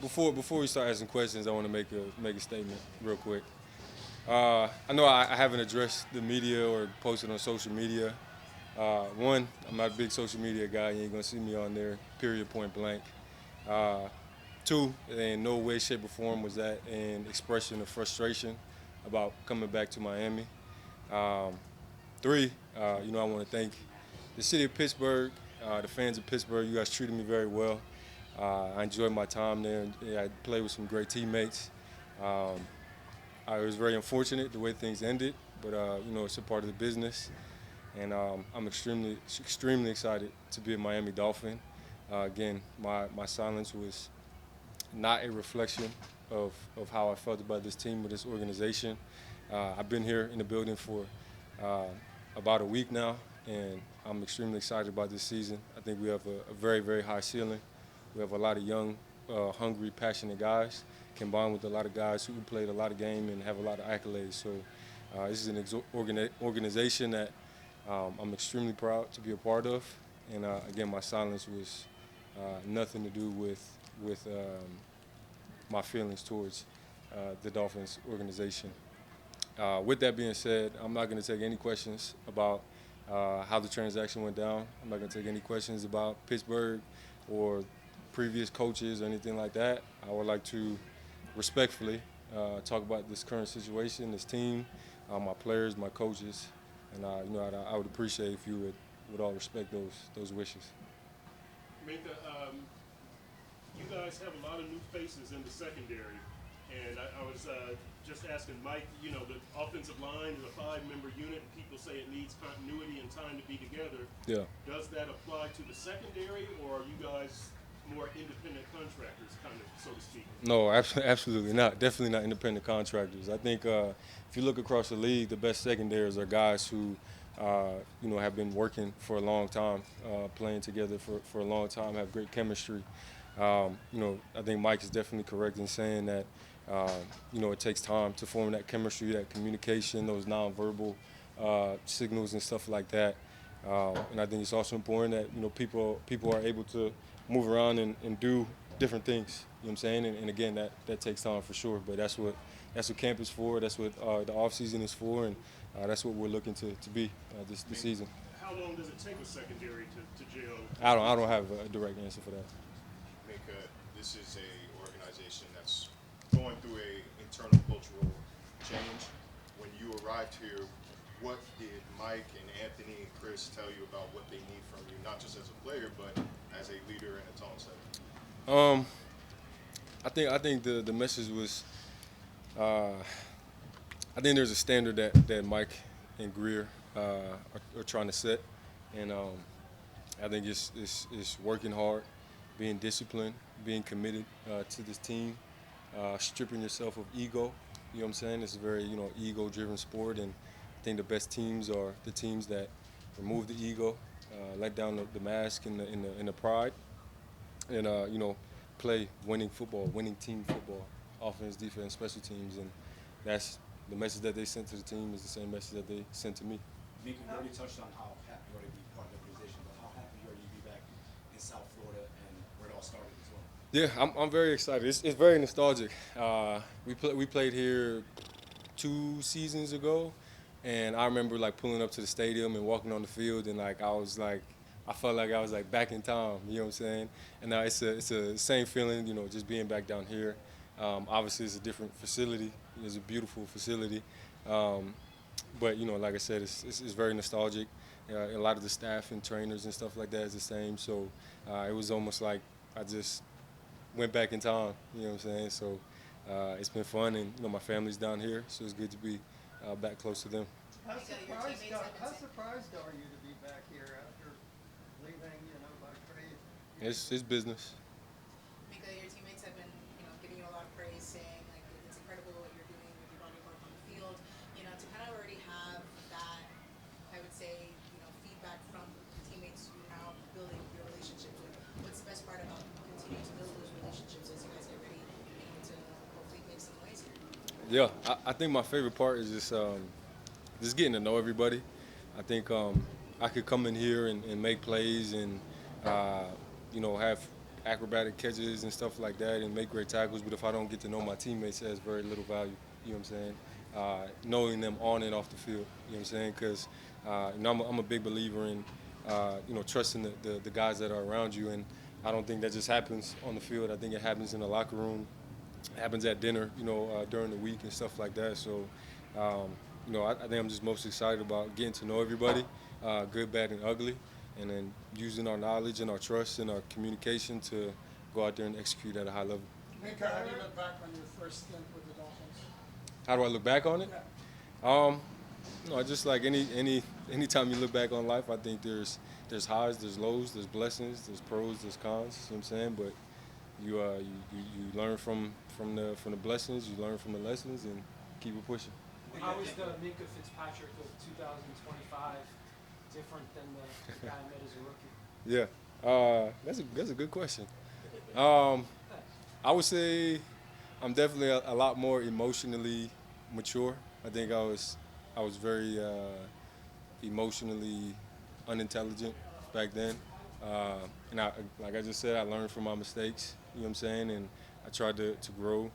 before we start asking questions, I want to make a statement real quick. I know I haven't addressed the media or posted on social media. One, I'm not a big social media guy. You ain't gonna see me on there. Period. Point blank. Uh, Two, in no way, shape, or form was that an expression of frustration about coming back to Miami. Um, Three, I want to thank the city of Pittsburgh, the fans of Pittsburgh. You guys treated me very well. I enjoyed my time there. And, yeah, I played with some great teammates. Um, I was very unfortunate the way things ended, but it's a part of the business, and I'm extremely excited to be a Miami Dolphin. Again, my silence was not a reflection of how I felt about this team or this organization. I've been here in the building for uh, about a week now, and I'm extremely excited about this season. I think we have a very, very high ceiling. We have a lot of young, hungry, passionate guys, combined with a lot of guys who played a lot of game and have a lot of accolades. So this is an organization that I'm extremely proud to be a part of. And again, my silence was nothing to do with my feelings towards the Dolphins organization. With that being said, I'm not going to take any questions about how the transaction went down. I'm not going to take any questions about Pittsburgh or previous coaches or anything like that. I would like to respectfully talk about this current situation, this team, my players, my coaches, and I would appreciate if you would all respect those wishes. Minkah, you guys have a lot of new faces in the secondary, and I was just asking Mike. The offensive line is a five-member unit, and people say it needs continuity and time to be together. Yeah. Does that apply to the secondary, or are you guys more independent contractors, kind of, so to speak? No, absolutely not. Definitely not independent contractors. I think if you look across the league, the best secondaries are guys who, have been working for a long time, playing together for a long time, have great chemistry. I think Mike is definitely correct in saying that, it takes time to form that chemistry, that communication, those nonverbal signals and stuff like that. And I think it's also important that, people are able to move around and do different things. You know what I'm saying? And again, that takes time for sure. But that's what camp is for. That's what the off season is for, and that's what we're looking to be this season. How long does it take a secondary to gel? I don't have a direct answer for that. Minkah, this is a organization that's going through a internal cultural change. When you arrived here, what did Mike and Anthony and Chris tell you about what they need from you, not just as a player, but as a leader and a tone setter? I think the message was, I think there's a standard that Mike and Greer are trying to set, and I think it's working hard, being disciplined, being committed to this team, stripping yourself of ego. You know what I'm saying? It's a very ego-driven sport, and I think the best teams are the teams that remove the ego, let down the mask and the pride, and play winning football, winning team football, offense, defense, special teams, and that's the message that they sent to the team is the same message that they sent to me. Minkah, you already touched on how happy you are to be part of the organization, but how happy you are to be back in South Florida and where it all started as well? Yeah, I'm very excited. It's very nostalgic. We played here 2 seasons ago, and I remember like pulling up to the stadium and walking on the field, and like I felt like I was like back in time. You know what I'm saying? And now it's a same feeling. Just being back down here. Obviously, it's a different facility. It's a beautiful facility, but like I said, it's very nostalgic. A lot of the staff and trainers and stuff like that is the same. So it was almost like I just went back in time. You know what I'm saying? So it's been fun, and my family's down here, so it's good to be back close to them. How surprised are you to be back here after leaving, by trade? It's business. Minkah, your teammates have been, giving you a lot of praise, saying like it's incredible what you're doing with your body work on the field. To kind of already have that, I would say, feedback from the teammates who now building your relationship with. What's the best part about continuing to build those relationships as you guys get ready, to hopefully make some noise here? Yeah, I think my favorite part is just getting to know everybody. I think I could come in here and make plays and have acrobatic catches and stuff like that and make great tackles. But if I don't get to know my teammates, it has very little value. You know what I'm saying? Knowing them on and off the field. You know what I'm saying? Because I'm a big believer in trusting the guys that are around you, and I don't think that just happens on the field. I think it happens in the locker room, it happens at dinner, during the week and stuff like that. So, I think I'm just most excited about getting to know everybody, good, bad, and ugly, and then using our knowledge and our trust and our communication to go out there and execute at a high level. Minkah, how do you look back on your first stint with the Dolphins? How do I look back on it? Just like anytime you look back on life, I think there's highs, there's lows, there's blessings, there's pros, there's cons. You know what I'm saying? But you learn from the blessings, you learn from the lessons, and keep it pushing. How is the Minkah Fitzpatrick of 2025 different than the guy I met as a rookie? Yeah, that's a good question. I would say I'm definitely a lot more emotionally mature. I think I was very emotionally unintelligent back then, and like I just said, I learned from my mistakes. You know what I'm saying? And I tried to grow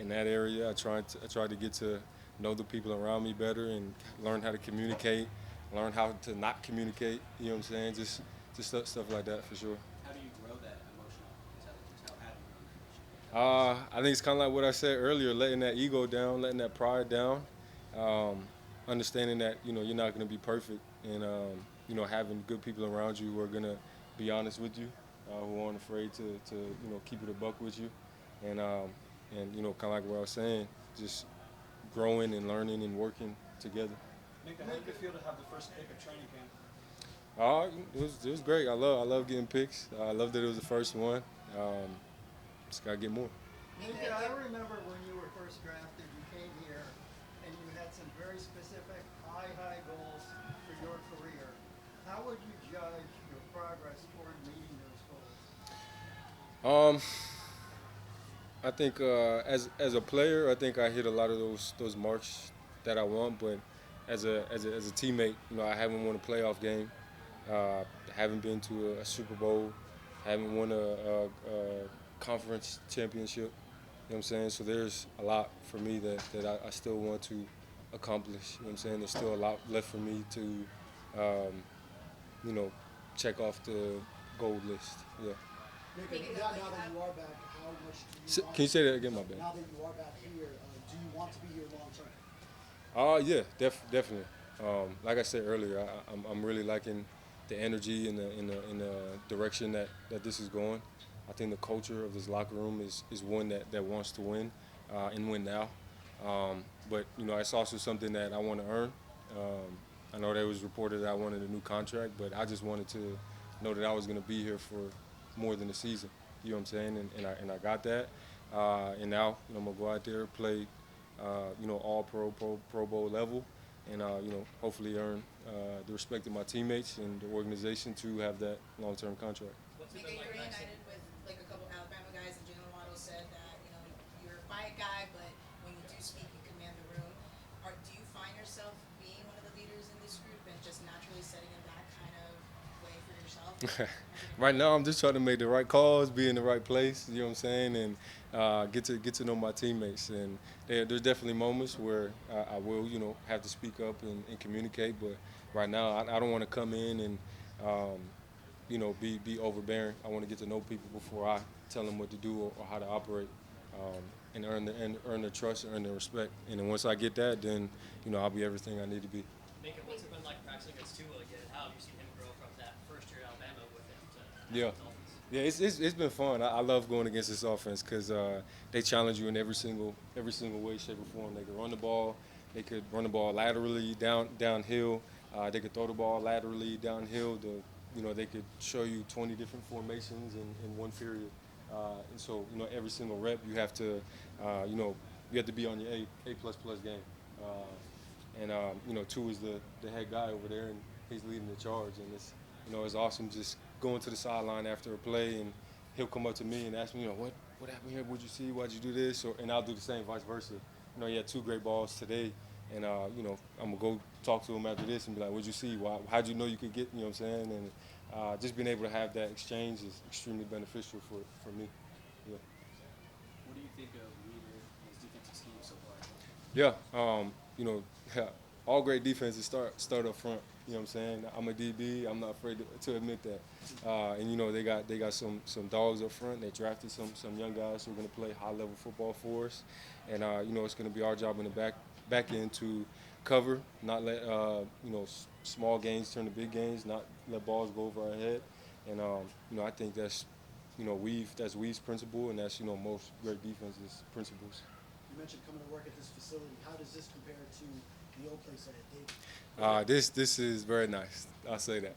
in that area. I tried to get to know the people around me better and learn how to communicate, learn how to not communicate. You know what I'm saying? Just stuff like that for sure. How do you grow that emotional intelligence? How do you grow that? I think it's kind of like what I said earlier, letting that ego down, letting that pride down, understanding that you're not going to be perfect, and having good people around you who are going to be honest with you, who aren't afraid to keep it a buck with you, and kind of like what I was saying, just growing and learning and working together. Minkah, how did it feel to have the first pick of training camp? It was great. I love getting picks. I love that it was the first one. Just gotta get more. Minkah, I remember when you were first drafted, you came here and you had some very specific high goals for your career. How would you judge your progress toward meeting those goals? I think as a player, I think I hit a lot of those marks that I want. But as a teammate, I haven't won a playoff game, haven't been to a Super Bowl, haven't won a conference championship. You know what I'm saying? So there's a lot for me that I still want to accomplish. You know what I'm saying? There's still a lot left for me to, check off the gold list. Yeah. Minkah, now that you are back, how much do you want? Can you say that again, my bad? Now that you are back here, do you want to be here long term? Yeah, definitely. Like I said earlier, I'm really liking the energy and the direction that this is going. I think the culture of this locker room is one that wants to win and win now. But it's also something that I want to earn. I know that was reported that I wanted a new contract, but I just wanted to know that I was going to be here for more than a season. You know what I'm saying? And I got that. And now I'm gonna go out there, play, all Pro Bowl level, and hopefully earn the respect of my teammates and the organization to have that long-term contract. Minkah, you were reunited with like a couple Alabama guys, and General Waddle said that you're a quiet guy, but when you do speak, you command the room. Do you find yourself being one of the leaders in this group and just naturally setting in that kind of way for yourself? Right now, I'm just trying to make the right calls, be in the right place. You know what I'm saying, and get to know my teammates. And there's definitely moments where I will, have to speak up and communicate. But right now, I don't want to come in and be overbearing. I want to get to know people before I tell them what to do or how to operate, and earn their trust and earn their respect. And then once I get that, then I'll be everything I need to be. Minkah, what's it been like practicing against Tua again? How have you seen him grow from that first year at Alabama with him to Yeah. the Dolphins? Yeah, it's been fun. I love going against this offense because they challenge you in every single way, shape, or form. They could run the ball. They could run the ball laterally downhill. They could throw the ball laterally downhill. They could show you 20 different formations in one period. And so every single rep you have to you have to be on your A++ game. And Tua is the head guy over there, and he's leading the charge. And it's awesome just going to the sideline after a play, and he'll come up to me and ask me, what happened here? What'd you see? Why'd you do this? And I'll do the same, vice versa. He had 2 great balls today, and I'm gonna go talk to him after this and be like, what'd you see? How'd you know you could get? You know what I'm saying? just being able to have that exchange is extremely beneficial for me. Yeah. What do you think of Weaver and his defensive scheme so far? Yeah, you know, all great defenses start up front. You know what I'm saying? I'm a DB. I'm not afraid to admit that. And you know they got some dogs up front. They drafted some young guys who are going to play high level football for us. And you know it's going to be our job in the back end to cover, not let you know small gains turn to big gains, not let balls go over our head. And you know I think that's that's Weave's principle, and that's most great defenses principles. You mentioned coming to work at this facility. How does this compare to the old place at David? This is very nice. I'll say that.